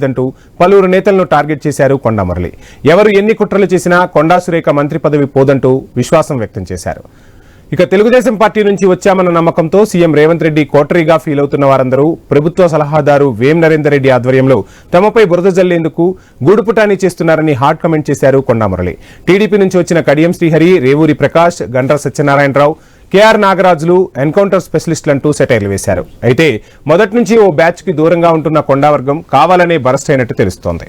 అంటూ పలువురు నేతలను టార్గెట్ చేశారు కొండా మురళి. ఎవరు ఎన్ని కుట్రలు చేసినా కొండా సురేఖ మంత్రి పదవి పోదంటూ విశ్వాసం వ్యక్తం చేశారు. ఇక తెలుగుదేశం పార్టీ నుంచి వచ్చామన్న నమ్మకంతో సీఎం రేవంత్ రెడ్డి కోటరీగా ఫీల్ అవుతున్న వారందరూ ప్రభుత్వ సలహాదారు వేం నరేందర్ రెడ్డి ఆధ్వర్యంలో తమపై బురద జల్లేందుకు గూడుపుటాని చేస్తున్నారని హాట్ కామెంట్ చేశారు కొండా మురళి. టీడీపీ నుంచి వచ్చిన కడియం శ్రీహరి, రేవూరి ప్రకాష్, గండ్ర సత్యనారాయణరావు, కేఆర్ నాగరాజులు ఎన్కౌంటర్ స్పెషలిస్టులంటూ సెటైర్లు వేశారు. అయితే మొదటి నుంచి ఓ బ్యాచ్ కి దూరంగా ఉంటున్న కొండా వర్గం కావాలనే బరస్ట్ అయినట్టు తెలుస్తోంది.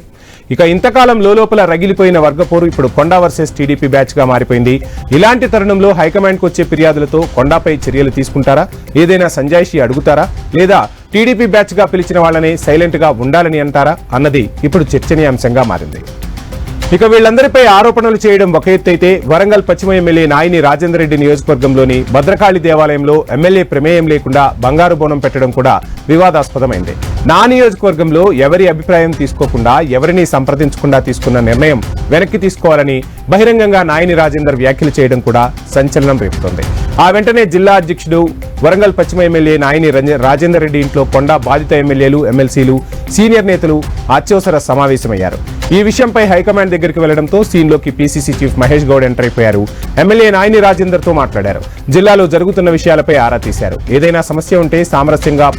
ఇక ఇంతకాలం లోపల రగిలిపోయిన వర్గపోరు ఇప్పుడు కొండా వర్సెస్ టీడీపీ బ్యాచ్ గా మారిపోయింది. ఇలాంటి తరుణంలో హైకమాండ్ కు వచ్చే ఫిర్యాదులతో కొండాపై చర్యలు తీసుకుంటారా, ఏదైనా సంజాయిషి అడుగుతారా, లేదా టీడీపీ బ్యాచ్ గా పిలిచిన వాళ్ళనే సైలెంట్ గా ఉండాలని అంటారా అన్నది ఇప్పుడు చర్చనీయాంశంగా మారింది. ఇక వీళ్లందరిపై ఆరోపణలు చేయడం ఒక ఎత్తైతే వరంగల్ పశ్చిమ ఎమ్మెల్యే నాయిని రాజేందర్ రెడ్డి నియోజకవర్గంలోని భద్రకాళి దేవాలయంలో ఎమ్మెల్యే ప్రమేయం లేకుండా బంగారు బోనం పెట్టడం కూడా వివాదాస్పదమైంది. నా నియోజకవర్గంలో ఎవరి అభిప్రాయం తీసుకోకుండా, ఎవరిని సంప్రదించకుండా తీసుకున్న నిర్ణయం వెనక్కి తీసుకోవాలని బహిరంగంగా నాయిని రాజేందర్ వ్యాఖ్యలు చేయడం కూడా సంచలనం రేపుతోంది. ఆ వెంటనే జిల్లా అధ్యక్షుడు వరంగల్ పశ్చిమ ఎమ్మెల్యే నాయిని రాజేందర్ రెడ్డి ఇంట్లో కొండా బాధిత ఎమ్మెల్యేలు, ఎమ్మెల్సీలు, సీనియర్ నేతలు అత్యవసర సమావేశమయ్యారు. ఈ విషయంపై హైకమాండ్ దగ్గరికి వెళ్లడంతో సీన్లోకి PCC chief Mahesh Goud enter అయిపోయారు. ఎమ్మెల్యే నాయిని రాజేందర్ తో మాట్లాడారు. జిల్లాలో జరుగుతున్న విషయాలపై ఆరా తీశారు. ఏదైనా సమస్య ఉంటే సామరస్యంగా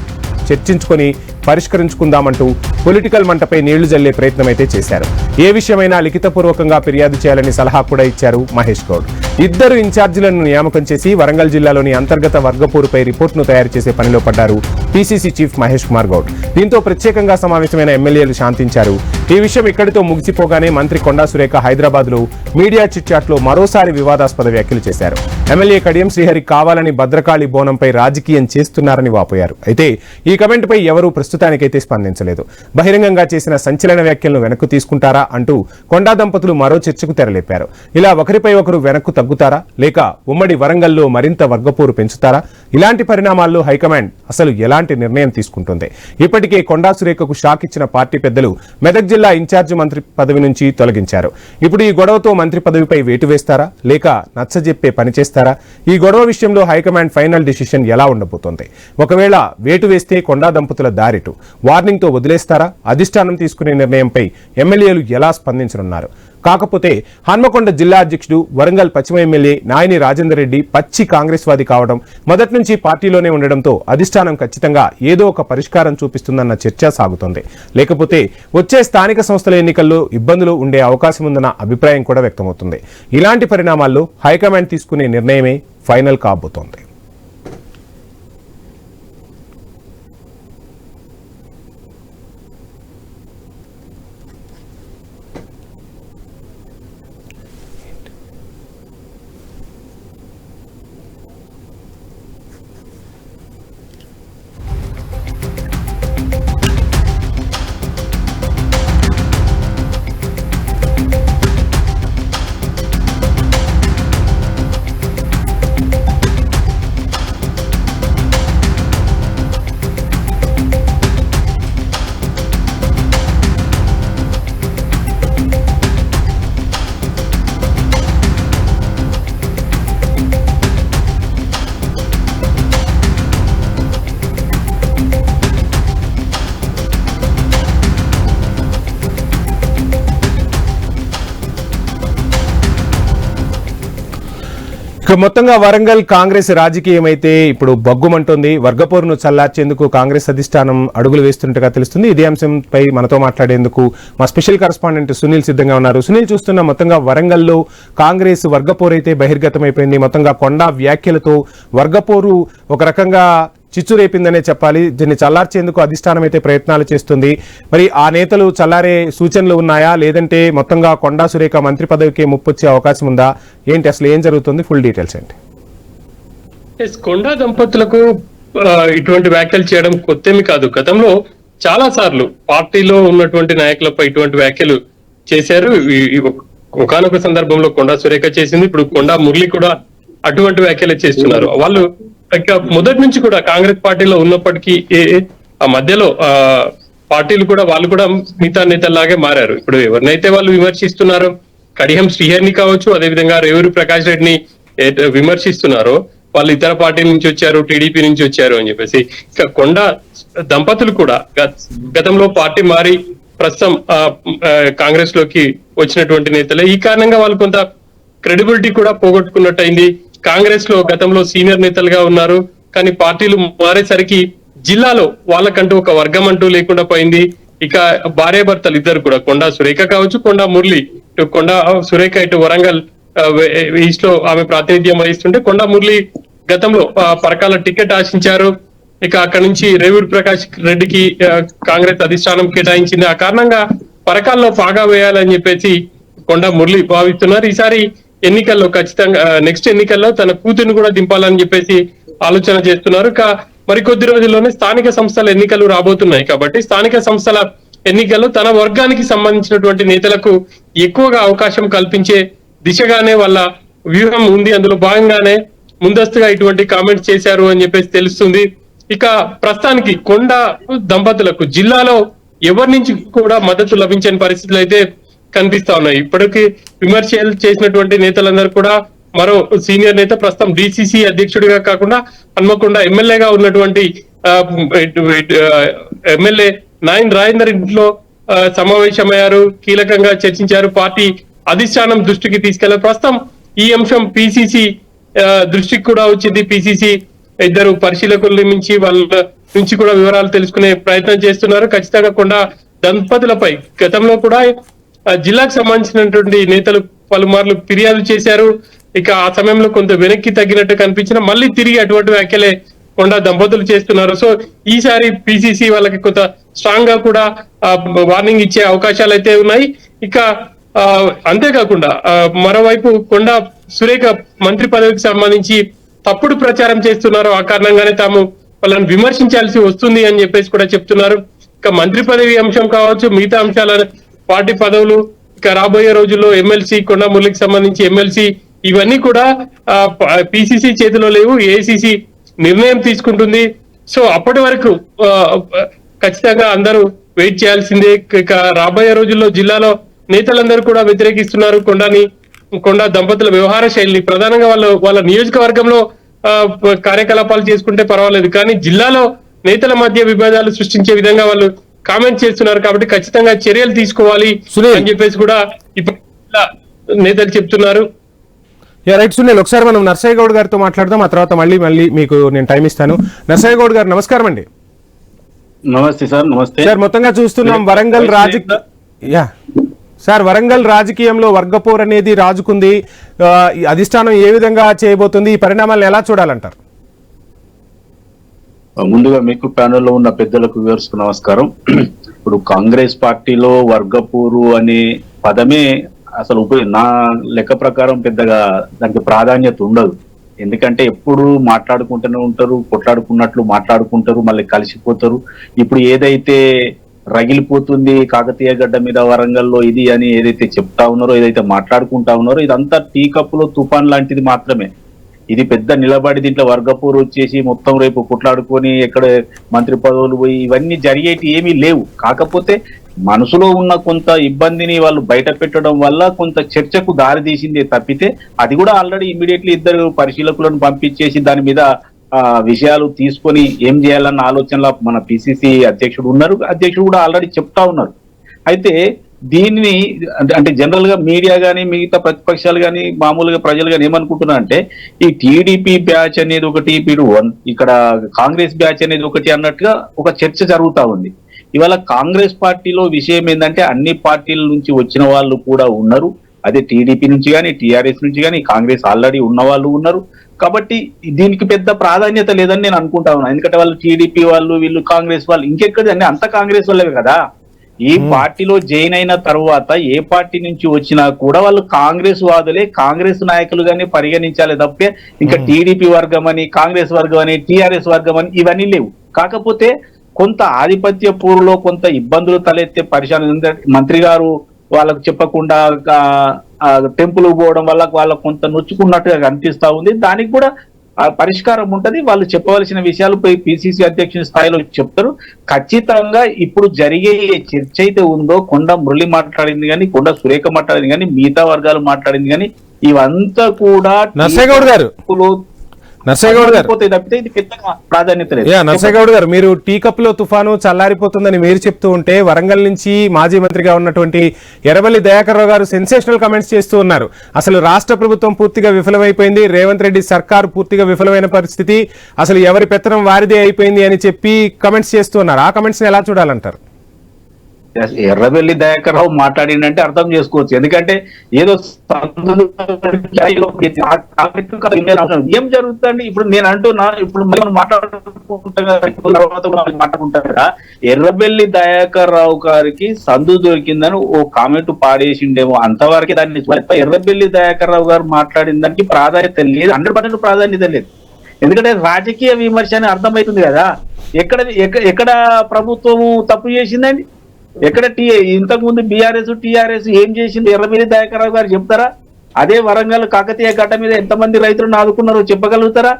చర్చించుకొని పరిష్కరించుకుందామంటూ పొలిటికల్ మంటపై నీళ్లు జల్లే ప్రయత్నమైతే చేశారు. ఏ విషయమైనా లిఖితపూర్వకంగా ఫిర్యాదు చేయాలని సలహా కూడా ఇచ్చారు మహేష్ గౌడ్. ఇద్దరు ఇన్ఛార్జీలను నియామకం చేసి వరంగల్ జిల్లాలోని అంతర్గత వర్గపోరుపై రిపోర్టును తయారు చేసే పనిలో పడ్డారు పీసీసీ చీఫ్ మహేష్ కుమార్ గౌడ్. దీంతో ప్రత్యేకంగా సమావేశమైన ఎమ్మెల్యేలు శాంతించారు. ఈ విషయం ఇక్కడితో ముగిసిపోగానే మంత్రి కొండా సురేఖ హైదరాబాద్ లో మీడియా చిట్ చాట్ లో మరోసారి వివాదాస్పద వ్యాఖ్యలు చేశారు. ఎమ్మెల్యే కడియం శ్రీహరి కావాలని భద్రకాళి బోనంపై రాజకీయం చేస్తున్నారని వాపోయారు. అయితే ఈ కమెంట్ పై ఎవరూ ప్రస్తుతానికైతే స్పందించలేదు. బహిరంగంగా చేసిన సంచలన వ్యాఖ్యలను వెనక్కు తీసుకుంటారా అంటూ కొండా దంపతులు మరో చర్చకు తెరలేపారు. ఇలా ఒకరిపై ఒకరు వెనక్కు తగ్గుతారా, లేక ఉమ్మడి వరంగల్లో మరింత వర్గపోరు పెంచుతారా? ఇలాంటి పరిణామాల్లో హైకమాండ్ అసలు ఎలాంటి నిర్ణయం తీసుకుంటుంది? ఇప్పటికే కొండా సురేఖకు షాక్ ఇచ్చిన పార్టీ పెద్దలు మెదక్ జిల్లా ఇన్ఛార్జి మంత్రి పదవి నుంచి తొలగించారు. ఇప్పుడు ఈ గొడవతో మంత్రి పదవిపై వేటు వేస్తారా, లేక నచ్చజెప్పే పని చేస్తారా? ఈ గొడవ విషయంలో హైకమాండ్ ఫైనల్ డిసిషన్ ఎలా ఉండబోతోంది? ఒకవేళ వేటు వేస్తే కొండా దంపతుల దారిటు వార్నింగ్ తో వదిలేస్తారా? అధిష్టానం తీసుకునే నిర్ణయంపై ఎమ్మెల్యేలు ఎలా స్పందించనున్నారు? కాకపోతే హన్మకొండ జిల్లా అధ్యక్షుడు వరంగల్ పశ్చిమ ఎమ్మెల్యే నాయిని రాజేందర్ రెడ్డి పచ్చి కాంగ్రెస్ వాది కావడం, మొదటి నుంచి పార్టీలోనే ఉండడంతో అధిష్టానం ఖచ్చితంగా ఏదో ఒక పరిష్కారం చూపిస్తుందన్న చర్చ సాగుతోంది. లేకపోతే వచ్చే స్థానిక సంస్థల ఎన్నికల్లో ఇబ్బందులు ఉండే అవకాశం ఉందన్న అభిప్రాయం కూడా వ్యక్తమవుతుంది. ఇలాంటి పరిణామాల్లో హైకమాండ్ తీసుకునే నిర్ణయమే ఫైనల్ కాబోతోంది. మొత్తంగా వరంగల్ కాంగ్రెస్ రాజకీయం అయితే ఇప్పుడు బగ్గుమంటోంది. వర్గపోరును చల్లార్చేందుకు కాంగ్రెస్ అధిష్టానం అడుగులు వేస్తుండగా తెలుస్తుంది. ఇదే అంశంపై మనతో మాట్లాడేందుకు మా స్పెషల్ కరెస్పాండెంట్ సునీల్ సిద్ధంగా ఉన్నారు. సునీల్, చూస్తున్న మొత్తంగా వరంగల్లో కాంగ్రెస్ వర్గపోరు అయితే బహిర్గతమైపోయింది. మొత్తంగా కొండా వ్యాఖ్యలతో వర్గపోరు ఒక రకంగా చిచ్చు రేపిందనే చెప్పాలి. దీన్ని చల్లార్చేందుకు అధిష్టానం అయితే ప్రయత్నాలు చేస్తుంది. మరి ఆ నేతలు చల్లారే సూచనలు ఉన్నాయా, లేదంటే మొత్తంగా కొండా సురేఖ మంత్రి పదవికి ముప్పొచ్చే అవకాశం ఉందా? ఏంటి అసలు ఏం జరుగుతుంది? ఫుల్ డీటెయిల్స్ ఏంటి? కొండా దంపతులకు ఇటువంటి వ్యాఖ్యలు చేయడం కొత్తేమి కాదు. గతంలో చాలా సార్లు పార్టీలో ఉన్నటువంటి నాయకులపై ఇటువంటి వ్యాఖ్యలు చేశారు. ఒకానొక సందర్భంలో కొండా సురేఖ చేసింది, ఇప్పుడు కొండా మురళి కూడా అటువంటి వ్యాఖ్యలు చేస్తున్నారు. వాళ్ళు మొదటి నుంచి కూడా కాంగ్రెస్ పార్టీలో ఉన్నప్పటికీ ఆ మధ్యలో పార్టీలు కూడా వాళ్ళు కూడా మిగతా నేతల్లాగే మారారు. ఇప్పుడు ఎవరినైతే వాళ్ళు విమర్శిస్తున్నారో, కడియం శ్రీహరిని కావచ్చు, అదేవిధంగా రేవూరి ప్రకాష్ రెడ్డిని విమర్శిస్తున్నారో వాళ్ళు ఇతర పార్టీ నుంచి వచ్చారు, టీడీపీ నుంచి వచ్చారు అని చెప్పేసి. ఇక కొండా దంపతులు కూడా గతంలో పార్టీ మారి ప్రస్తుతం కాంగ్రెస్ లోకి వచ్చినటువంటి నేతలే. ఈ కారణంగా వాళ్ళు కొంత క్రెడిబిలిటీ కూడా పోగొట్టుకున్నట్టయింది. కాంగ్రెస్ లో గతంలో సీనియర్ నేతలుగా ఉన్నారు, కానీ పార్టీలు మారేసరికి జిల్లాలో వాళ్ళకంటూ ఒక వర్గం అంటూ లేకుండా పోయింది. ఇక భార్యాభర్తలు ఇద్దరు కూడా, కొండా సురేఖ కావచ్చు, కొండా మురళి, ఇటు కొండా సురేఖ ఇటు వరంగల్ ఈస్ట్ లో ఆమె ప్రాతినిధ్యం వహిస్తుంటే, కొండా మురళి గతంలో పరకాల టికెట్ ఆశించారు. ఇక అక్కడి నుంచి రేవూరి ప్రకాష్ రెడ్డికి కాంగ్రెస్ అధిష్టానం కేటాయించింది. ఆ కారణంగా పరకాల్లో పాగా వేయాలని చెప్పేసి కొండా మురళి భావిస్తున్నారు. ఈసారి ఎన్నికల్లో ఖచ్చితంగా నెక్స్ట్ ఎన్నికల్లో తన కూతురిని కూడా దింపాలని చెప్పేసి ఆలోచన చేస్తున్నారు. మరికొద్ది రోజుల్లోనే స్థానిక సంస్థల ఎన్నికలు రాబోతున్నాయి కాబట్టి స్థానిక సంస్థల ఎన్నికల్లో తన వర్గానికి సంబంధించినటువంటి నేతలకు ఎక్కువగా అవకాశం కల్పించే దిశగానే వాళ్ళ వ్యూహం ఉంది. అందులో భాగంగానే ముందస్తుగా ఇటువంటి కామెంట్స్ చేశారు అని చెప్పేసి తెలుస్తుంది. ఇక ప్రస్తుతానికి కొండా దంపతులకు జిల్లాలో ఎవరి నుంచి కూడా మద్దతు లభించని పరిస్థితులు అయితే కనిపిస్తా ఉన్నాయి. ఇప్పటికీ విమర్శలు చేసినటువంటి నేతలందరూ కూడా మరో సీనియర్ నేత ప్రస్తుతం డిసిసి అధ్యక్షుడిగా కాకుండా హన్మకొండ ఎమ్మెల్యేగా ఉన్నటువంటి ఎమ్మెల్యే నాయన్ రాజేందర్ ఇంట్లో సమావేశమయ్యారు, కీలకంగా చర్చించారు, పార్టీ అధిష్టానం దృష్టికి తీసుకెళ్లారు. ప్రస్తుతం ఈ అంశం పిసిసి దృష్టికి కూడా వచ్చింది. పిసిసి ఇద్దరు పరిశీలకుల నుంచి వాళ్ళ నుంచి కూడా వివరాలు తెలుసుకునే ప్రయత్నం చేస్తున్నారు. ఖచ్చితంగా కొండా దంపతులపై గతంలో కూడా జిల్లాకు సంబంధించినటువంటి నేతలు పలుమార్లు ఫిర్యాదు చేశారు. ఇక ఆ సమయంలో కొంత వెనక్కి తగ్గినట్టు కనిపించినా మళ్ళీ తిరిగి అటువంటి వ్యాఖ్యలే కొండా దంపతులు చేస్తున్నారు. సో ఈసారి పిసిసి వాళ్ళకి కొంత స్ట్రాంగ్ గా కూడా వార్నింగ్ ఇచ్చే అవకాశాలు అయితే ఉన్నాయి. ఇక అంతేకాకుండా మరోవైపు కొండా సురేఖ మంత్రి పదవికి సంబంధించి తప్పుడు ప్రచారం చేస్తున్నారు. ఆ కారణంగానే తాము వాళ్ళని విమర్శించాల్సి వస్తుంది అని చెప్పేసి కూడా చెప్తున్నారు. ఇక మంత్రి పదవి అంశం కావచ్చు, మిగతా అంశాల పార్టీ పదవులు, ఇక రాబోయే రోజుల్లో ఎమ్మెల్సీ కొండా మురళికి సంబంధించి ఎమ్మెల్సీ ఇవన్నీ కూడా పిసిసి చేతిలో లేవు, ఏఐసిసి నిర్ణయం తీసుకుంటుంది. సో అప్పటి వరకు ఖచ్చితంగా అందరూ వెయిట్ చేయాల్సిందే. ఇక రాబోయే రోజుల్లో జిల్లాలో నేతలందరూ కూడా వ్యతిరేకిస్తున్నారు కొండా దంపతుల వ్యవహార శైలిని. ప్రధానంగా వాళ్ళ నియోజకవర్గంలో కార్యకలాపాలు చేసుకుంటే పర్వాలేదు, కానీ జిల్లాలో నేతల మధ్య విభేదాలు సృష్టించే విధంగా వాళ్ళు కామెంట్ చేస్తున్నారు. కాబట్టి ఖచ్చితంగా చర్యలు తీసుకోవాలి అని చెప్పేసి కూడా ఇప్పుడు నేతలు చెప్తున్నారు. రైట్ సునీల్, ఒకసారి మనం నర్సయ్య గౌడ్ గారితో మాట్లాడదాం. ఆ తర్వాత మళ్ళీ మీకు నేను టైం ఇస్తాను. నర్సయ్య గౌడ్ గారు నమస్కారం అండి. నమస్తే సార్. నమస్తే సార్. మొత్తంగా చూస్తున్నాం వరంగల్ రాజకీయంలో వర్గపోర్ అనేది రాజుకుంది. అధిష్టానం ఏ విధంగా చేయబోతుంది, ఈ పరిణామాలను ఎలా చూడాలంటారు? ముందుగా మీకు ప్యానెల్లో ఉన్న పెద్దలకు వివరిస్తూ నమస్కారం. ఇప్పుడు కాంగ్రెస్ పార్టీలో వర్గపూరు అనే పదమే అసలు నా లెక్క ప్రకారం పెద్దగా దానికి ప్రాధాన్యత ఉండదు. ఎందుకంటే ఎప్పుడు మాట్లాడుకుంటూనే ఉంటారు, కొట్లాడుకున్నట్లు మాట్లాడుకుంటారు, మళ్ళీ కలిసిపోతారు. ఇప్పుడు ఏదైతే రగిలిపోతుంది కాకతీయ గడ్డ మీద వరంగల్లో ఇది అని ఏదైతే చెప్తా ఉన్నారో, ఏదైతే మాట్లాడుకుంటా ఉన్నారో, ఇదంతా టీ కప్పులో తుఫాన్ లాంటిది మాత్రమే. ఇది పెద్ద నిలబడి దీంట్లో వర్గపూర్ వచ్చేసి మొత్తం రేపు కొట్లాడుకొని ఎక్కడ మంత్రి పదవులు పోయి ఇవన్నీ జరిగేటి ఏమీ లేవు. కాకపోతే మనసులో ఉన్న కొంత ఇబ్బందిని వాళ్ళు బయట పెట్టడం వల్ల కొంత చర్చకు దారి తీసిందే తప్పితే, అది కూడా ఆల్రెడీ ఇమ్మీడియట్లీ ఇద్దరు పరిశీలకులను పంపించేసి దాని మీద విషయాలు తీసుకొని ఏం చేయాలన్న ఆలోచనలో మన పిసిసి అధ్యక్షుడు ఉన్నారు. అధ్యక్షుడు కూడా ఆల్రెడీ చెప్తా ఉన్నారు. అయితే దీన్ని అంటే జనరల్ గా మీడియా గానీ మిగతా ప్రతిపక్షాలు గానీ మామూలుగా ప్రజలు గానీ ఏమనుకుంటున్నారు అంటే, ఈ టీడీపీ బ్యాచ్ అనేది ఒకటి, ఇక్కడ కాంగ్రెస్ బ్యాచ్ అనేది ఒకటి అన్నట్టుగా ఒక చర్చ జరుగుతా ఉంది. ఇవాళ కాంగ్రెస్ పార్టీలో విషయం ఏంటంటే అన్ని పార్టీల నుంచి వచ్చిన వాళ్ళు కూడా ఉన్నారు. అదే టీడీపీ నుంచి కానీ టీఆర్ఎస్ నుంచి కానీ కాంగ్రెస్ ఆల్రెడీ ఉన్న వాళ్ళు ఉన్నారు. కాబట్టి దీనికి పెద్ద ప్రాధాన్యత లేదని నేను అనుకుంటా ఉన్నాను. ఎందుకంటే వాళ్ళు టీడీపీ వాళ్ళు, వీళ్ళు కాంగ్రెస్ వాళ్ళు, ఇంకెక్కడి అన్ని అంత కాంగ్రెస్ వాళ్ళే కదా. ఈ పార్టీలో జాయిన్ అయిన తర్వాత ఏ పార్టీ నుంచి వచ్చినా కూడా వాళ్ళు కాంగ్రెస్ వాదులే, కాంగ్రెస్ నాయకులుగానే పరిగణించాలి తప్పే ఇంకా టీడీపీ వర్గం అని, కాంగ్రెస్ వర్గం అని, టీఆర్ఎస్ వర్గం అని ఇవన్నీ లేవు. కాకపోతే కొంత ఆధిపత్య పూర్వలో కొంత ఇబ్బందులు తలెత్తే పరిశాన మంత్రి గారు వాళ్ళకు చెప్పకుండా టెంపుల్ పోవడం వల్ల వాళ్ళకు కొంత నొచ్చుకున్నట్టుగా కనిపిస్తా ఉంది. దానికి కూడా పరిష్కారం ఉంటది. వాళ్ళు చెప్పవలసిన విషయాలు పిసిసి అధ్యక్షుని స్థాయిలో చెప్తారు. ఖచ్చితంగా ఇప్పుడు జరిగే చర్చ అయితే ఉందో, కొండా మురళి మాట్లాడింది కానీ, కొండా సురేఖ మాట్లాడింది కానీ, మిగతా వర్గాలు మాట్లాడింది కానీ, ఇవంతా కూడా నర్సయ్య గౌడ్ గారు నర్సయ్య గౌడ్ గారు పోతే తప్పితే ఇది పెద్దగా ప్రాధాన్యత లేదు. నర్సయ్య గౌడ్ గారు, మీరు టీ కప్ లో తుఫాను చల్లారిపోతుందని మీరు చెప్తూ ఉంటే వరంగల్ నుంచి మాజీ మంత్రిగా ఉన్నటువంటి ఎర్రబెల్లి దయాకర్ రావు గారు సెన్సేషనల్ కమెంట్స్ చేస్తూ ఉన్నారు. అసలు రాష్ట్ర ప్రభుత్వం పూర్తిగా విఫలమైపోయింది, రేవంత్ రెడ్డి సర్కార్ పూర్తిగా విఫలమైన పరిస్థితి, అసలు ఎవరి పెత్తనం వారిదే అయిపోయింది అని చెప్పి కమెంట్స్ చేస్తూ ఉన్నారు. ఆ కమెంట్స్ ని ఎలా చూడాలంటారు? ఎర్రబెల్లి దయాకర్ రావు మాట్లాడిందంటే అర్థం చేసుకోవచ్చు. ఎందుకంటే ఏదో ఏం జరుగుతుంది ఇప్పుడు నేను అంటున్నా, ఇప్పుడు మనం మాట్లాడుకుంటాం కదా, ఎర్రబెల్లి దయాకర్ రావు గారికి సందు దొరికిందని ఓ కామెంట్ పాడేసిండేమో, అంతవరకు దాన్ని ఎర్రబెల్లి దయాకర్ రావు గారు మాట్లాడిన దానికి ప్రాధాన్యత లేదు, 100% ప్రాధాన్యత లేదు. ఎందుకంటే రాజకీయ విమర్శ అని అర్థమవుతుంది కదా. ఎక్కడ ప్రభుత్వము తప్పు చేసిందండి? ఎక్కడ ఇంతకు ముందు బీఆర్ఎస్ టీఆర్ఎస్ ఏం చేసింది ఎర్రబెల్లి దయాకర్ రావు గారు చెప్తారా? అదే వరంగల్ కాకతీయ ఘట్ట మీద ఎంతమంది రైతులను ఆదుకున్నారో చెప్పగలుగుతారా?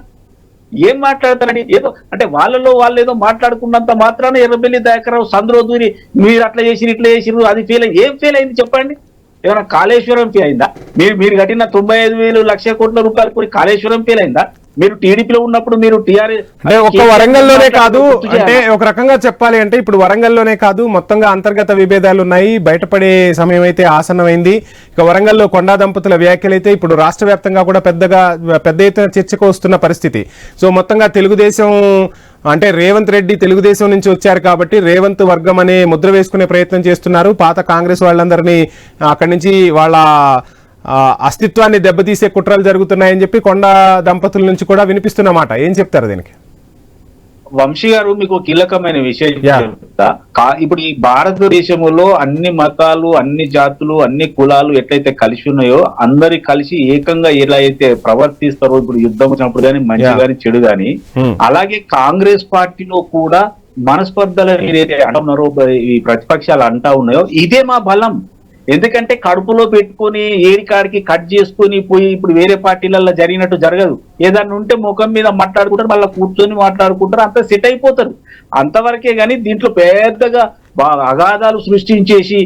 ఏం మాట్లాడతారని ఏదో అంటే వాళ్ళు ఏదో మాట్లాడుకున్నంత మాత్రాన ఎర్రబెల్లి దయాకర్ రావు సందులో దూరి మీరు అట్లా చేసిరు ఇట్లా చేసిరు అది ఏం ఫెయిల్ అయింది చెప్పండి? ఏమైనా కాళేశ్వరం ఫెయిల్ అయిందా? మీరు కట్టిన 95,000 లక్ష కోట్ల రూపాయలు కూడా కాళేశ్వరం ఫెయిల్ అయిందా? మీరు టీడీపీలో ఉన్నప్పుడు మీరు టీఆర్ఎస్ అంటే ఒక్క వరంగల్లోనే కాదు, అంటే ఒక రకంగా చెప్పాలి అంటే ఇప్పుడు వరంగల్లోనే కాదు, మొత్తంగా అంతర్గత విభేదాలు ఉన్నాయి, బయటపడే సమయం అయితే ఆసన్నమైంది. ఇక వరంగల్లో కొండా దంపతుల వ్యాఖ్యలైతే ఇప్పుడు రాష్ట్ర వ్యాప్తంగా కూడా పెద్ద ఎత్తున చర్చకు వస్తున్న పరిస్థితి. సో మొత్తంగా తెలుగుదేశం అంటే రేవంత్ రెడ్డి తెలుగుదేశం నుంచి వచ్చారు కాబట్టి రేవంత్ వర్గం అనే ముద్ర వేసుకునే ప్రయత్నం చేస్తున్నారు. పాత కాంగ్రెస్ వాళ్ళందరినీ అక్కడి నుంచి వాళ్ళ అస్తిత్వాన్ని దెబ్బతీసే కుట్రలు జరుగుతున్నాయని చెప్పి కొండా దంపతుల నుంచి కూడా వినిపిస్తున్నమాట. ఏం చెప్తారు దీనికి? వంశీ గారు, మీకు కీలకమైన విషయం చెప్తా. ఇప్పుడు ఈ భారతదేశంలో అన్ని మతాలు, అన్ని జాతులు, అన్ని కులాలు ఎట్లయితే కలిసి ఉన్నాయో అందరి కలిసి ఏకంగా ఎలా అయితే ప్రవర్తిస్తారో, ఇప్పుడు యుద్ధం వచ్చినప్పుడు కానీ మంచి కానీ చెడు కానీ, అలాగే కాంగ్రెస్ పార్టీలో కూడా మనస్పర్ధలు ఏదైతే అంటున్నారో ఈ ప్రతిపక్షాలు అంటా ఉన్నాయో ఇదే మా బలం. ఎందుకంటే కడుపులో పెట్టుకుని ఏడికాడికి కట్ చేసుకుని పోయి ఇప్పుడు వేరే పార్టీలలో జరిగినట్టు జరగదు. ఏదన్నా ఉంటే ముఖం మీద మాట్లాడుకుంటారు, మళ్ళీ కూర్చొని మాట్లాడుకుంటారు, అంత సెట్ అయిపోతారు. అంతవరకే గాని దీంట్లో పెద్దగా అగాధాలు సృష్టించేసి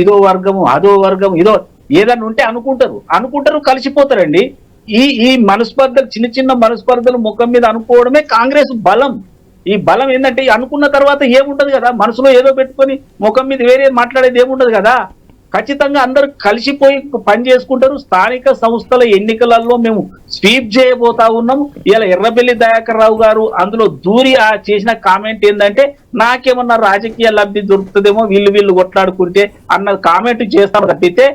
ఇదో వర్గము అదో వర్గం ఇదో ఏదన్నా ఉంటే అనుకుంటారు కలిసిపోతారండి. ఈ మనస్పర్ధలు చిన్న మనస్పర్ధలు ముఖం మీద అనుకోవడమే కాంగ్రెస్ బలం. ఈ బలం ఏంటంటే అనుకున్న తర్వాత ఏముండదు కదా, మనసులో ఏదో పెట్టుకొని ముఖం మీద వేరే మాట్లాడేది ఏముండదు కదా. ఖచ్చితంగా అందరూ కలిసిపోయి పని చేసుకుంటారు. స్థానిక సంస్థల ఎన్నికలలో మేము స్వీప్ చేయబోతా ఉన్నాం. ఇలా ఎర్రబెల్లి దయాకర్ రావు గారు అందులో దూరి చేసిన కామెంట్ ఏంటంటే నాకేమన్నా రాజకీయ లబ్ధి దొరుకుతుందేమో వీళ్ళు కొట్లాడుకుంటే అన్న కామెంట్ చేస్తాం తప్పితే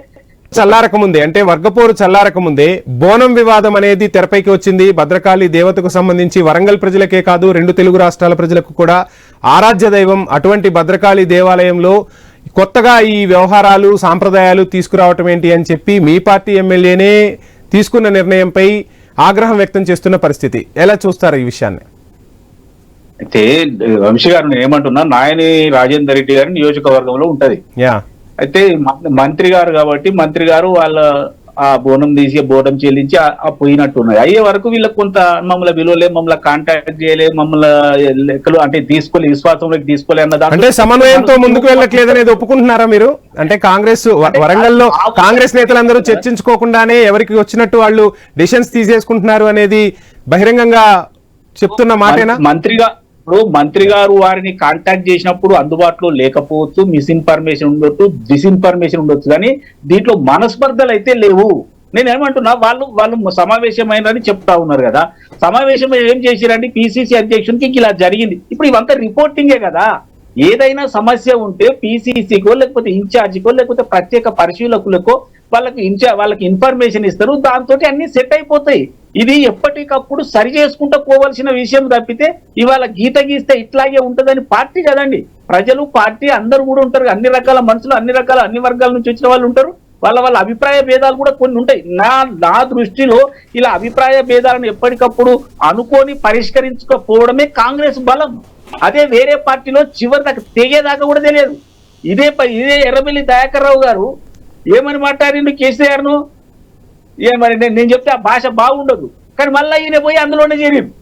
చల్లారకముందే అంటే వర్గపోరు చల్లారకముందే బోనం వివాదం అనేది తెరపైకి వచ్చింది. భద్రకాళి దేవతకు సంబంధించి వరంగల్ ప్రజలకే కాదు 2 తెలుగు రాష్ట్రాల ప్రజలకు కూడా ఆరాధ్య దైవం అటువంటి భద్రకాళి దేవాలయంలో కొత్తగా ఈ వ్యవహారాలు సాంప్రదాయాలు తీసుకురావటం ఏంటి అని చెప్పి మీ పార్టీ ఎమ్మెల్యేనే తీసుకున్న నిర్ణయంపై ఆగ్రహం వ్యక్తం చేస్తున్న పరిస్థితి. ఎలా చూస్తారు ఈ విషయాన్ని? అయితే వంశీ గారు నేను ఏమంటున్నా, నాయని రాజేందర్ రెడ్డి గారి నియోజకవర్గంలో ఉంటది. అయితే మంత్రి గారు కాబట్టి మంత్రి గారు వాళ్ళ ఆ బోనం తీసి బోనం చెల్లించి పోయినట్టున్నది. అయ్యే వరకు వీళ్ళకి కొంత మమ్మల్ని విలువలే, మమ్మల్ని కాంటాక్ట్ చేయలే, మమ్మల్ని లెక్కలు అంటే తీసుకోలే, విశ్వాసంలోకి తీసుకోలే అన్న అంటే సమన్వయంతో ముందుకు వెళ్ళట్లేదనేది ఒప్పుకుంటున్నారా మీరు? అంటే కాంగ్రెస్ వరంగల్లో కాంగ్రెస్ నేతలందరూ చర్చించుకోకుండానే ఎవరికి వచ్చినట్టు వాళ్ళు డిసిషన్స్ తీసేసుకుంటున్నారు అనేది బహిరంగంగా చెప్తున్న మాటేనా? మంత్రి గారు వారిని కాంటాక్ట్ చేసినప్పుడు అందుబాటులో లేకపోవచ్చు, మిస్ఇన్ఫర్మేషన్ ఉండొచ్చు, డిస్ఇన్ఫర్మేషన్ ఉండొచ్చు, కానీ దీంట్లో మనస్పర్ధలు అయితే లేవు. నేను ఏమంటున్నా, వాళ్ళు సమావేశమైనని చెప్తా ఉన్నారు కదా. సమావేశం ఏం చేసిరండి, పిసిసి అధ్యక్షునికి ఇలా జరిగింది. ఇప్పుడు ఇవంతా రిపోర్టింగే కదా. ఏదైనా సమస్య ఉంటే పిసిసికో లేకపోతే ఇన్ఛార్జికో లేకపోతే ప్రత్యేక పరిశీలకులకో వాళ్ళకి ఇన్ఫర్మేషన్ ఇస్తారు, దాంతో అన్ని సెట్ అయిపోతాయి. ఇది ఎప్పటికప్పుడు సరి చేసుకుంటూ పోవలసిన విషయం తప్పితే ఇవాళ గీత గీస్తే ఇట్లాగే ఉంటదని పార్టీ కదండి. ప్రజలు పార్టీ అందరూ కూడా ఉంటారు, అన్ని రకాల మనుషులు అన్ని వర్గాల నుంచి వచ్చిన వాళ్ళు ఉంటారు. వాళ్ళ అభిప్రాయ భేదాలు కూడా కొన్ని ఉంటాయి. నా దృష్టిలో ఇలా అభిప్రాయ భేదాలను ఎప్పటికప్పుడు అనుకొని పరిష్కరించుకోపోవడమే కాంగ్రెస్ బలం. అదే వేరే పార్టీలో చివరి దాకా తెగేదాకా కూడా తెలియదు. ఇదే ఎర్రబెల్లి దయాకర్ రావు గారు ఏమని మాట్లాడిండు కేసీఆర్ను, ఏమని నేను చెప్తే ఆ భాష బాగుండదు, కానీ మళ్ళీ ఈయన పోయి అందులోనే చేరిండు.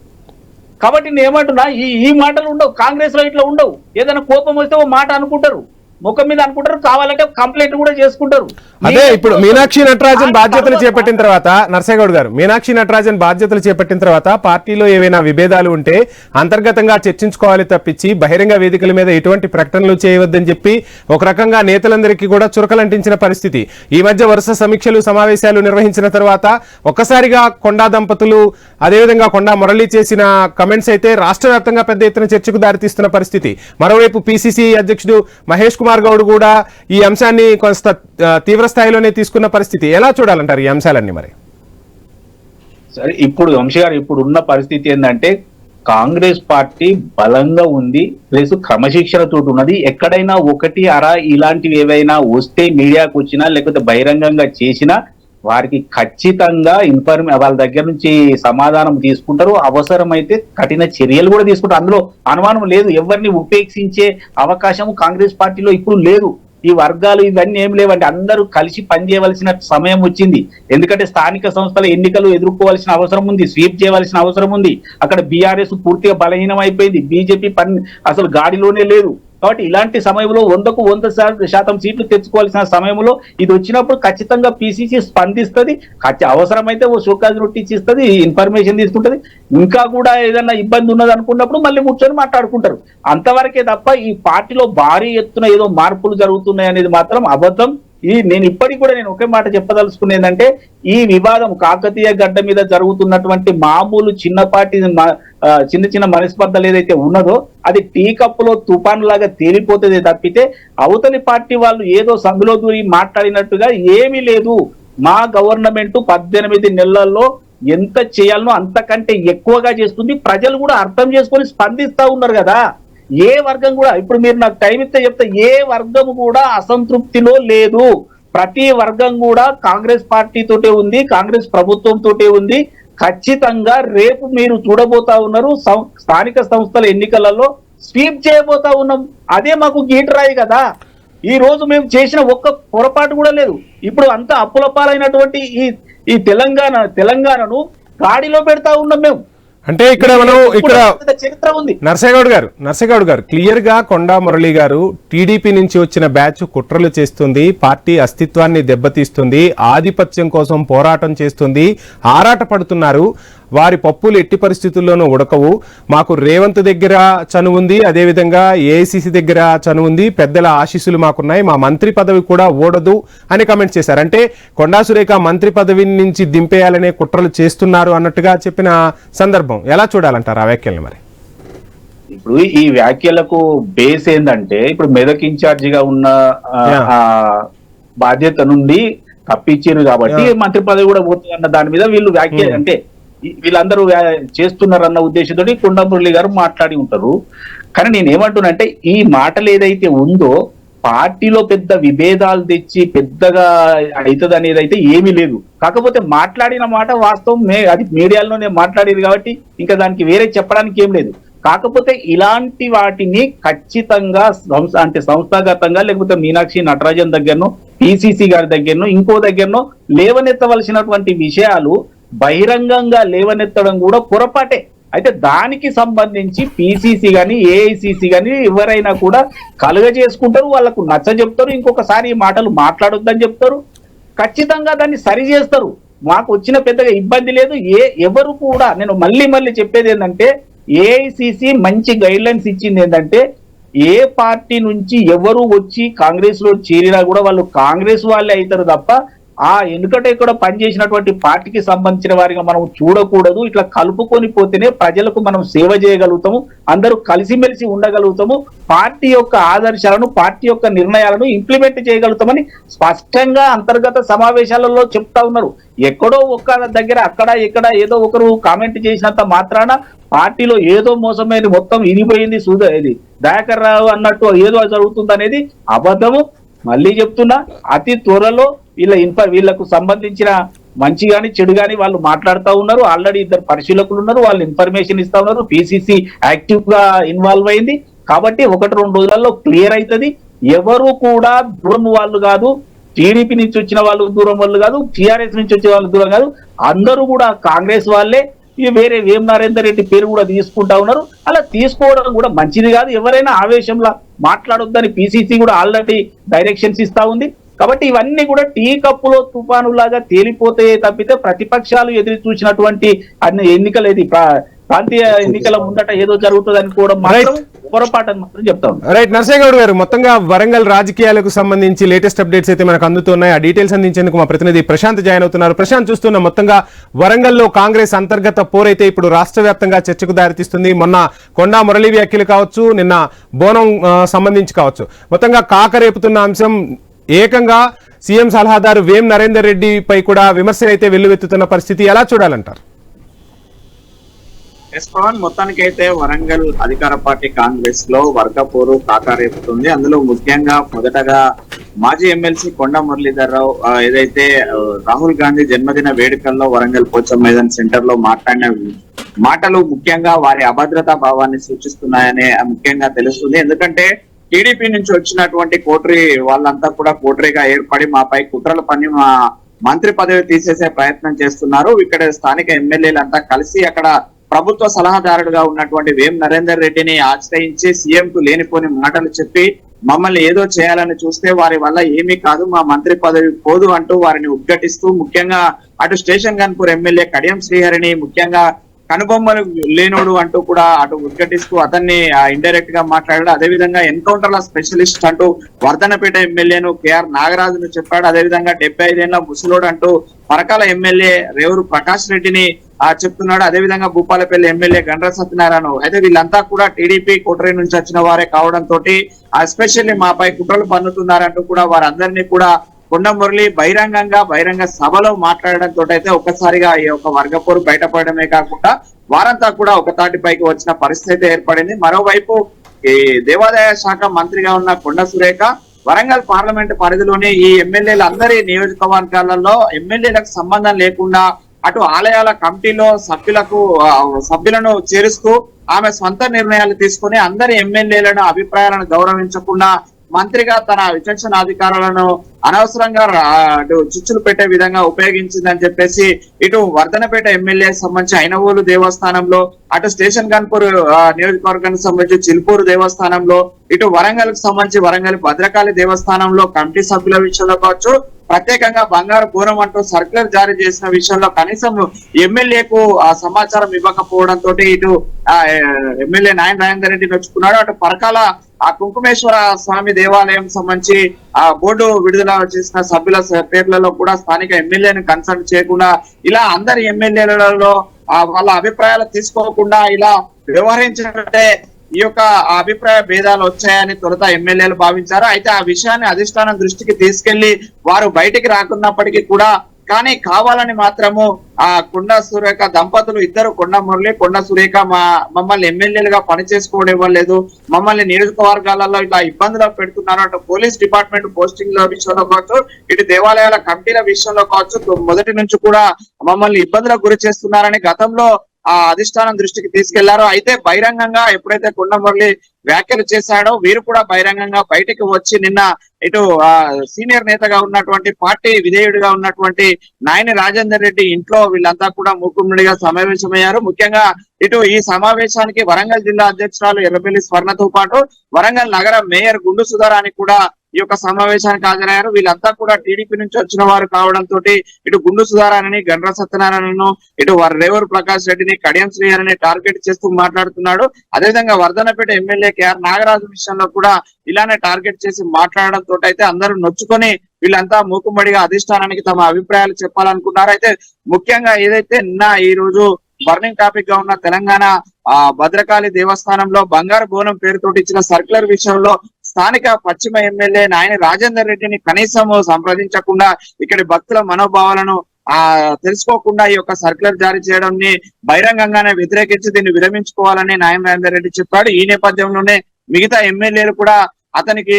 కాబట్టి నేను ఏమంటున్నా, ఈ మాటలు ఉండవు కాంగ్రెస్ లో, ఇట్లా ఉండవు. ఏదైనా కోపం వస్తే ఓ మాట అనుకుంటారు, ముఖం మీద అనుకుంటారు, కావాలంటే కంప్లైంట్ కూడా చేసుకుంటారు. అదే ఇప్పుడు మీనాక్షి నటరాజన్ బాధ్యతలు చేపట్టిన తర్వాత నర్సేగౌడ్ గారు, మీనాక్షి నటరాజన్ బాధ్యతలు చేపట్టిన తర్వాత పార్టీలో ఏవైనా విభేదాలు ఉంటే అంతర్గతంగా చర్చించుకోవాలి తప్పించి బహిరంగ వేదికల మీద ఎటువంటి ప్రకటనలు చేయవద్దని చెప్పి ఒక రకంగా నేతలందరికీ కూడా చురకలంటించిన పరిస్థితి. ఈ మధ్య వరుస సమీక్షలు సమావేశాలు నిర్వహించిన తర్వాత ఒక్కసారిగా కొండా దంపతులు అదేవిధంగా కొండా మురళి చేసిన కమెంట్స్ అయితే రాష్ట్ర వ్యాప్తంగా పెద్ద ఎత్తున చర్చకు దారితీస్తున్న పరిస్థితి. మరోవైపు పిసిసి అధ్యక్షుడు మహేష్ కుమార్ గౌడ్ కూడా ఈ అంశాన్ని కొంత తీవ్ర స్థాయిలోనే తీసుకున్న పరిస్థితి. ఎలా చూడాలంటారు ఈ అంశాలన్నీ మరి? సరే, ఇప్పుడు వంశీ గారు, ఇప్పుడు ఉన్న పరిస్థితి ఏంటంటే కాంగ్రెస్ పార్టీ బలంగా ఉంది, ప్లస్ క్రమశిక్షణతో ఉన్నది. ఎక్కడైనా ఒకటి అరా ఇలాంటివి ఏవైనా వస్తే మీడియాకు వచ్చినా లేకపోతే బహిరంగంగా చేసినా వారికి ఖచ్చితంగా వాళ్ళ దగ్గర నుంచి సమాధానం తీసుకుంటారు. అవసరమైతే కఠిన చర్యలు కూడా తీసుకుంటారు. అందులో అనుమానం లేదు. ఎవరిని ఉపేక్షించే అవకాశం కాంగ్రెస్ పార్టీలో ఇప్పుడు లేదు. ఈ వర్గాలు ఇవన్నీ ఏం లేవండి. అందరూ కలిసి పనిచేయవలసిన సమయం వచ్చింది. ఎందుకంటే స్థానిక సంస్థల ఎన్నికలు ఎదుర్కోవాల్సిన అవసరం ఉంది, స్వీప్ చేయవలసిన అవసరం ఉంది. అక్కడ బీఆర్ఎస్ పూర్తిగా బలహీనం అయిపోయింది, బీజేపీ అసలు గాడిలోనే లేదు. కాబట్టి ఇలాంటి సమయంలో 100% సీట్లు తెచ్చుకోవాల్సిన సమయంలో ఇది వచ్చినప్పుడు ఖచ్చితంగా పిసిసి స్పందిస్తుంది. అవసరమైతే ఓ షోకాజ్ నోటీస్ ఇస్తుంది, ఇన్ఫర్మేషన్ తీసుకుంటది. ఇంకా కూడా ఏదైనా ఇబ్బంది ఉన్నది అనుకున్నప్పుడు మళ్ళీ కూర్చొని మాట్లాడుకుంటారు. అంతవరకే తప్ప ఈ పార్టీలో భారీ ఎత్తున ఏదో మార్పులు జరుగుతున్నాయి అనేది మాత్రం అబద్ధం. నేను ఇప్పటికి కూడా ఒకే మాట చెప్పదలుచుకునేది ఏంటంటే ఈ వివాదం కాకతీయ గడ్డ మీద జరుగుతున్నటువంటి మామూలు చిన్నపాటి చిన్న మనస్పర్ధలు ఏదైతే ఉన్నదో అది టీ కప్పులో తుఫాను లాగా తేలిపోతుంది తప్పితే అవతలి పార్టీ వాళ్ళు ఏదో సందులో దూరి మాట్లాడినట్టుగా ఏమీ లేదు. మా గవర్నమెంట్ 18 నెలల్లో ఎంత చేయాలనో అంతకంటే ఎక్కువగా చేస్తుంది. ప్రజలు కూడా అర్థం చేసుకొని స్పందిస్తా ఉన్నారు కదా. ఏ వర్గం కూడా, ఇప్పుడు మీరు నాకు టైం ఇస్తే చెప్తే, ఏ వర్గం కూడా అసంతృప్తిలో లేదు. ప్రతి వర్గం కూడా కాంగ్రెస్ పార్టీతోటే ఉంది, కాంగ్రెస్ ప్రభుత్వంతోటే ఉంది. ఖచ్చితంగా రేపు మీరు చూడబోతా ఉన్నారు స్థానిక సంస్థల ఎన్నికలలో స్వీప్ చేయబోతా ఉన్నాం. అదే మాకు గీటరాయి కదా. ఈ రోజు మేము చేసిన ఒక్క పొరపాటు కూడా లేదు. ఇప్పుడు అంతా అప్పుల పాలైనటువంటి ఈ తెలంగాణను గాడిలో పెడతా ఉన్నాం మేము. అంటే ఇక్కడ మనం చరిత్ర ఉంది. నర్సేగౌడ్ గారు క్లియర్ గా కొండా మురళి గారు టీడీపీ నుంచి వచ్చిన బ్యాచ్ కుట్రలు చేస్తుంది, పార్టీ అస్తిత్వాన్ని దెబ్బతీస్తుంది, ఆధిపత్యం కోసం పోరాటం చేస్తుంది, ఆరాట పడుతున్నారు. వారి పప్పులు ఎట్టి పరిస్థితుల్లోనూ ఉడకవు. మాకు రేవంత్ దగ్గర చనువు ఉంది, అదేవిధంగా ఏఐసిసి దగ్గర చనువు ఉంది, పెద్దల ఆశీస్సులు మాకున్నాయి, మా మంత్రి పదవి కూడా ఓడదు అని కామెంట్ చేశారు. అంటే కొండా సురేఖ మంత్రి పదవి నుంచి దింపేయాలనే కుట్రలు చేస్తున్నారు అన్నట్టుగా చెప్పిన సందర్భం. ఎలా చూడాలంటారు ఆ వ్యాఖ్యల్ని మరి? ఇప్పుడు ఈ వ్యాఖ్యలకు బేస్ ఏంటంటే ఇప్పుడు మెదక్ ఇన్ఛార్జిగా ఉన్న బాధ్యత నుండి తప్పించారు కాబట్టి మంత్రి పదవి కూడా పోతుంది అన్న దాని మీద వీళ్ళు వ్యాఖ్య అంటే వీళ్ళందరూ చేస్తున్నారన్న ఉద్దేశంతో కొండా మురళి గారు మాట్లాడి ఉంటారు. కానీ నేను ఏమంటున్నానంటే ఈ మాటలు ఏదైతే ఉందో పార్టీలో పెద్ద విభేదాలు తెచ్చి పెద్దగా అవుతుంది అనేది అయితే ఏమీ లేదు. కాకపోతే మాట్లాడిన మాట వాస్తవం, అది మీడియాలోనే మాట్లాడేది కాబట్టి ఇంకా దానికి వేరే చెప్పడానికి ఏం లేదు. కాకపోతే ఇలాంటి వాటిని ఖచ్చితంగా అంటే సంస్థాగతంగా లేకపోతే మీనాక్షి నటరాజన్ దగ్గరనో పిసిసి గారి దగ్గరనో ఇంకో దగ్గరనో లేవనెత్తవలసినటువంటి విషయాలు బహిరంగంగా లేవనెత్తడం కూడా పొరపాటే. అయితే దానికి సంబంధించి పిసిసి గాని ఏఐసిసి గాని ఎవరైనా కూడా కలుగజేసుకుంటారు, వాళ్ళకు నచ్చ చెప్తారు, ఇంకొకసారి ఈ మాటలు మాట్లాడొద్దని చెప్తారు, ఖచ్చితంగా దాన్ని సరి చేస్తారు. మాకు వచ్చిన పెద్దగా ఇబ్బంది లేదు. ఎవరు కూడా నేను మళ్ళీ చెప్పేది ఏంటంటే ఏఐసిసి మంచి గైడ్ లైన్స్ ఇచ్చింది ఏంటంటే ఏ పార్టీ నుంచి ఎవరు వచ్చి కాంగ్రెస్ లో చేరినా కూడా వాళ్ళు కాంగ్రెస్ వాళ్ళే అవుతారు తప్ప ఎందుకంటే ఇక్కడ పనిచేసినటువంటి పార్టీకి సంబంధించిన వారిగా మనం చూడకూడదు. ఇట్లా కలుపుకొని పోతేనే ప్రజలకు మనం సేవ చేయగలుగుతాము, అందరూ కలిసిమెలిసి ఉండగలుగుతాము, పార్టీ యొక్క ఆదర్శాలను పార్టీ యొక్క నిర్ణయాలను ఇంప్లిమెంట్ చేయగలుగుతామని స్పష్టంగా అంతర్గత సమావేశాలలో చెప్తా ఉన్నారు. ఎక్కడో ఒక్క దగ్గర అక్కడ ఇక్కడ ఏదో ఒకరు కామెంట్ చేసినంత మాత్రాన పార్టీలో ఏదో మోసమైంది, మొత్తం ఇరిపోయింది, ఇది దయాకర్ రావు అన్నట్టు ఏదో జరుగుతుంది అనేది అబద్ధము. మళ్ళీ చెప్తున్నా, అతి త్వరలో వీళ్ళకు సంబంధించిన మంచి గాని చెడు గాని వాళ్ళు మాట్లాడుతూ ఉన్నారు. ఆల్రెడీ 2 పరిశీలకులు ఉన్నారు, వాళ్ళు ఇన్ఫర్మేషన్ ఇస్తా ఉన్నారు. పిసిసి యాక్టివ్ గా ఇన్వాల్వ్ అయింది కాబట్టి 1-2 రోజులలో క్లియర్ అవుతుంది. ఎవరు కూడా దూరం వాళ్ళు కాదు, టీడీపీ నుంచి వచ్చిన వాళ్ళు దూరం వాళ్ళు కాదు, టిఆర్ఎస్ నుంచి వచ్చే వాళ్ళు దూరం కాదు, అందరూ కూడా కాంగ్రెస్ వాళ్ళే. వేరే వేం నరేందర్ రెడ్డి పేరు కూడా తీసుకుంటా ఉన్నారు. అలా తీసుకోవడం కూడా మంచిది కాదు. ఎవరైనా ఆవేశంలో మాట్లాడొద్దని పిసిసి కూడా ఆల్రెడీ డైరెక్షన్స్ ఇస్తా ఉంది. కాబట్టి ఇవన్నీ కూడా టీ కప్పులో తుఫానులాగా తేలిపోతే తప్పితే ప్రతిపక్షాలు ఎదురు చూసినటువంటి అన్ని ఎన్నికలు ఏది ప్రాంతీయ ఎన్నికల ముందట ఏదో జరుగుతుంది అనుకోవడం మాత్రం పొరపాటు అని మాత్రం చెప్తాం. రైట్, నరసింహగౌడ్ గారు, మొత్తంగా వరంగల్ రాజకీయాలకు సంబంధించి లేటెస్ట్ అప్డేట్స్ అయితే మనకు అందుతున్నాయి. ఆ డీటెయిల్స్ అందించేందుకు మా ప్రతినిధి ప్రశాంత్ జాయిన్ అవుతున్నారు. ప్రశాంత్, చూస్తున్నాం మొత్తంగా వరంగల్లో కాంగ్రెస్ అంతర్గత పోరైతే ఇప్పుడు రాష్ట్ర వ్యాప్తంగా చర్చకు దారితీస్తుంది. మొన్న కొండా మురళి వ్యాఖ్యలు కావచ్చు, నిన్న బోనం సంబంధించి కావచ్చు, మొత్తంగా కాకరేపుతున్న అంశం ఏకంగా సీఎం సలహాదారు వేం నరేందర్ రెడ్డిపై కూడా విమర్శలు అయితే వెల్లువెత్తుతున్న పరిస్థితి ఎలా చూడాలంటారు? పవన్, మొత్తానికైతే వరంగల్ అధికార పార్టీ కాంగ్రెస్ లో వర్గపోరు కాకారేపుతుంది. అందులో ముఖ్యంగా మొదటగా మాజీ ఎమ్మెల్సీ కొండా మురళీధర్ రావు ఏదైతే రాహుల్ గాంధీ జన్మదిన వేడుకల్లో వరంగల్ పోచం మైదాన్ సెంటర్ లో మాట్లాడిన మాటలు ముఖ్యంగా వారి అభద్రతా భావాన్ని సూచిస్తున్నాయని ముఖ్యంగా తెలుస్తుంది. ఎందుకంటే టీడీపీ నుంచి వచ్చినటువంటి కోటరీ వాళ్ళంతా కూడా కోటరీగా ఏర్పడి మాపై కుట్రల పని మా మంత్రి పదవి తీసేసే ప్రయత్నం చేస్తున్నారు. ఇక్కడ స్థానిక ఎమ్మెల్యేలంతా కలిసి అక్కడ ప్రభుత్వ సలహాదారుడుగా ఉన్నటువంటి వేం నరేందర్ రెడ్డిని ఆశ్రయించి సీఎం కు లేనిపోని మాటలు చెప్పి మమ్మల్ని ఏదో చేయాలని చూస్తే వారి వల్ల ఏమీ కాదు, మా మంత్రి పదవి పోదు అంటూ వారిని ఉద్ఘటిస్తూ ముఖ్యంగా అటు స్టేషన్ గన్పూర్ ఎమ్మెల్యే కడియం శ్రీహరిని ముఖ్యంగా కనుబొమ్మలు లేనోడు అంటూ కూడా అటు ఉద్ఘటిస్తూ అతన్ని ఇండైరెక్ట్ గా మాట్లాడాడు. అదేవిధంగా ఎన్కౌంటర్ల స్పెషలిస్ట్ అంటూ వర్ధనపేట ఎమ్మెల్యేను కేఆర్ నాగరాజును చెప్పాడు. అదేవిధంగా 75 ఏళ్ల ముసలోడు అంటూ పరకాల ఎమ్మెల్యే రేవూరు ప్రకాష్ రెడ్డిని చెప్తున్నాడు. అదేవిధంగా భూపాలపల్లి ఎమ్మెల్యే గండ్ర సత్యనారాయణ. అయితే వీళ్ళంతా కూడా టీడీపీ కుట్ర నుంచి వచ్చిన వారే కావడంతో ఎస్పెషల్లీ మాపై కుట్రలు పన్నుతున్నారంటూ కూడా వారందరినీ కూడా కొండ మురళి బహిరంగ సభలో మాట్లాడడంతో అయితే ఒక్కసారిగా ఈ యొక్క వర్గపోరు బయటపడమే కాకుండా వారంతా కూడా ఒక తాటిపైకి వచ్చిన పరిస్థితి ఏర్పడింది. మరోవైపు ఈ దేవాదాయ శాఖ మంత్రిగా ఉన్న కొండ సురేఖ వరంగల్ పార్లమెంట్ పరిధిలోని ఈ ఎమ్మెల్యేలందరి నియోజకవర్గాలలో ఎమ్మెల్యేలకు సంబంధం లేకుండా అటు ఆలయాల కమిటీలో సభ్యులను చేరుస్తూ ఆమె స్వంత నిర్ణయాలు తీసుకుని అందరి ఎమ్మెల్యేలను అభిప్రాయాలను గౌరవించకుండా మంత్రిగా తన విచక్షణ అధికారులను అనవసరంగా చిచ్చులు పెట్టే విధంగా ఉపయోగించిందని చెప్పేసి ఇటు వర్ధనపేట ఎమ్మెల్యే సంబంధించి ఐనవోలు దేవస్థానంలో, అటు స్టేషన్ గన్పూర్ నియోజకవర్గానికి సంబంధించి చిలుపూరు దేవస్థానంలో, ఇటు వరంగల్ కు సంబంధించి వరంగల్ భద్రకాళి దేవస్థానంలో కమిటీ సభ్యుల విషయంలో కావచ్చు, ప్రత్యేకంగా బంగారు బోనం అంటూ సర్క్యులర్ జారీ చేసిన విషయంలో కనీసం ఎమ్మెల్యేకు ఆ సమాచారం ఇవ్వకపోవడంతో ఇటు ఎమ్మెల్యే నాయన రాజేందర్ రెడ్డి నొచ్చుకున్నాడు. అటు పరకాల ఆ కుంకుమేశ్వర స్వామి దేవాలయం సంబంధించి ఆ బోర్డు విడుదల చేసిన సభ్యుల పేర్లలో కూడా స్థానిక ఎమ్మెల్యేని కన్సల్ట్ చేయకుండా ఇలా అందరి ఎమ్మెల్యేలలో వాళ్ళ అభిప్రాయాలు తీసుకోకుండా ఇలా వ్యవహరించినట్టే ఈ యొక్క అభిప్రాయ భేదాలు వచ్చాయని తొలుత ఎమ్మెల్యేలు భావించారు. అయితే ఆ విషయాన్ని అధిష్టానం దృష్టికి తీసుకెళ్లి వారు బయటికి రాకున్నప్పటికీ కూడా కానీ కావాలని మాత్రము ఆ కొండ సురేఖ దంపతులు ఇద్దరు కొండ మురళి కొండ సురేఖ మమ్మల్ని ఎమ్మెల్యేలుగా పనిచేసుకోవడం ఇవ్వలేదు, మమ్మల్ని నియోజకవర్గాలలో ఇలా ఇబ్బందులు పెడుతున్నారు అటు పోలీస్ డిపార్ట్మెంట్ పోస్టింగ్ల విషయంలో కావచ్చు, ఇటు దేవాలయాల కమిటీల విషయంలో కావచ్చు, మొదటి నుంచి కూడా మమ్మల్ని ఇబ్బందులకు గురి చేస్తున్నారని గతంలో ఆ అధిష్టానం దృష్టికి తీసుకెళ్లారు. అయితే బహిరంగంగా ఎప్పుడైతే కొండ మురళి వ్యాఖ్యలు చేశాడో వీరు కూడా బహిరంగంగా బయటకు వచ్చి నిన్న ఇటు సీనియర్ నేతగా ఉన్నటువంటి పార్టీ విధేయుడిగా ఉన్నటువంటి నాయని రాజేందర్ రెడ్డి ఇంట్లో వీళ్ళంతా కూడా మూకుమ్మడిగా సమావేశమయ్యారు. ముఖ్యంగా ఇటు ఈ సమావేశానికి వరంగల్ జిల్లా అధ్యక్షురాలు ఎర్రబెల్లి స్వర్ణతో పాటు వరంగల్ నగర మేయర్ గుండు సుధారాని కూడా ఈ యొక్క సమావేశానికి హాజరయ్యారు. వీళ్ళంతా కూడా టీడీపీ నుంచి వచ్చిన వారు కావడంతో ఇటు గుండు సుధారాని, గండ్ర సత్యనారాయణను, ఇటు రేవూరు ప్రకాష్ రెడ్డిని, కడియం శ్రీహరిని టార్గెట్ చేస్తూ మాట్లాడుతున్నాడు. అదేవిధంగా వర్ధనపేట ఎమ్మెల్యే కేఆర్ నాగరాజు విషయంలో కూడా ఇలానే టార్గెట్ చేసి మాట్లాడడంతో అయితే అందరూ నొచ్చుకొని వీళ్ళంతా మూకుమ్మడిగా అధిష్టానానికి తమ అభిప్రాయాలు చెప్పాలనుకున్నారు. అయితే ముఖ్యంగా ఏదైతే నిన్న ఈ రోజు బర్నింగ్ టాపిక్ గా ఉన్న తెలంగాణ భద్రకాళి దేవస్థానంలో బంగారు బోనం పేరుతోటి ఇచ్చిన సర్క్యులర్ విషయంలో స్థానిక పశ్చిమ ఎమ్మెల్యే నాయని రాజేందర్ రెడ్డిని కనీసం సంప్రదించకుండా ఇక్కడి భక్తుల మనోభావాలను తెలుసుకోకుండా ఈ యొక్క సర్క్యులర్ జారీ చేయడాన్ని బహిరంగంగానే వ్యతిరేకించి దీన్ని విరమించుకోవాలని నాయన రాజేందర్ రెడ్డి చెప్పాడు. ఈ నేపథ్యంలోనే మిగతా ఎమ్మెల్యేలు కూడా అతనికి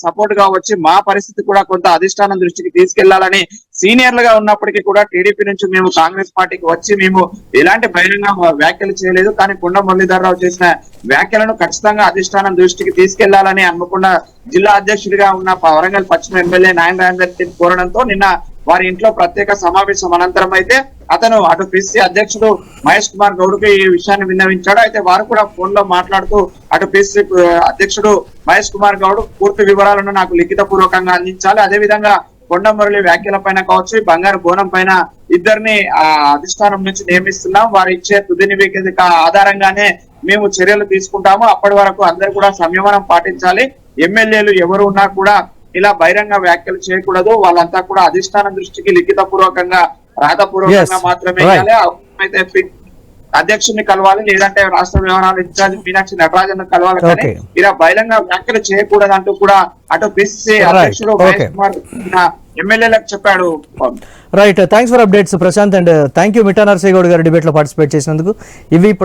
సపోర్ట్ గా వచ్చి మా పరిస్థితి కూడా కొంత అధిష్టానం దృష్టికి తీసుకెళ్లాలని సీనియర్లుగా ఉన్నప్పటికీ కూడా టీడీపీ నుంచి మేము కాంగ్రెస్ పార్టీకి వచ్చి మేము ఎలాంటి బహిరంగ వ్యాఖ్యలు చేయలేదు, కానీ కొండ మురళీధర్ రావు చేసిన వ్యాఖ్యలను ఖచ్చితంగా అధిష్టానం దృష్టికి తీసుకెళ్లాలని హన్మకొండ జిల్లా అధ్యక్షుడిగా ఉన్న వరంగల్ పశ్చిమ ఎమ్మెల్యే నాయన రాజేందర్ రెడ్డి కోరడంతో నిన్న వారి ఇంట్లో ప్రత్యేక సమావేశం అనంతరం అయితే అతను అటు పిసిసి అధ్యక్షుడు మహేష్ కుమార్ గౌడ్కి ఈ విషయాన్ని విన్నవించాడు. అయితే వారు కూడా ఫోన్ లో మాట్లాడుతూ అటు పిసిసి అధ్యక్షుడు మహేష్ కుమార్ గౌడ్ పూర్తి వివరాలను నాకు లిఖిత పూర్వకంగా అందించాలి. అదేవిధంగా కొండ మురళి వ్యాఖ్యల పైన కావచ్చు, బంగారు బోనం పైన ఇద్దరిని అధిష్టానం నుంచి నియమిస్తున్నాం. వారు ఇచ్చే తుది నివేదిక ఆధారంగానే మేము చర్యలు తీసుకుంటాము. అప్పటి వరకు అందరూ కూడా సంయమనం పాటించాలి. ఎమ్మెల్యేలు ఎవరు ఉన్నా కూడా ఇలా బహిరంగ వ్యాఖ్యలు చేయకూడదు. వాళ్ళంతా కూడా అధిష్టానం దృష్టికి లిఖిత పూర్వకంగా రాతపూర్వకంగా మాత్రమే వేయాలి. అయితే అధ్యక్షుడిని కలవాలి, లేదంటే రాష్ట్ర వ్యవహారాల ఇన్ఛార్జ్ మీనాక్షి నటరాజన్ కలవాలి. కానీ ఇలా బహిరంగ వ్యాఖ్యలు చేయకూడదంటూ కూడా అటు పిసిసి అధ్యక్షుడు మహేష్ కుమార్ ఎమ్మెల్యేలకు చెప్పాడు. Right, thanks for updates Prashant, and thank you మిఠా నరసింహ గౌడ్ గారు డిబేట్ లో పార్టిసిపేట్ చేసినందుకు. ఇవి ఇప్పుడు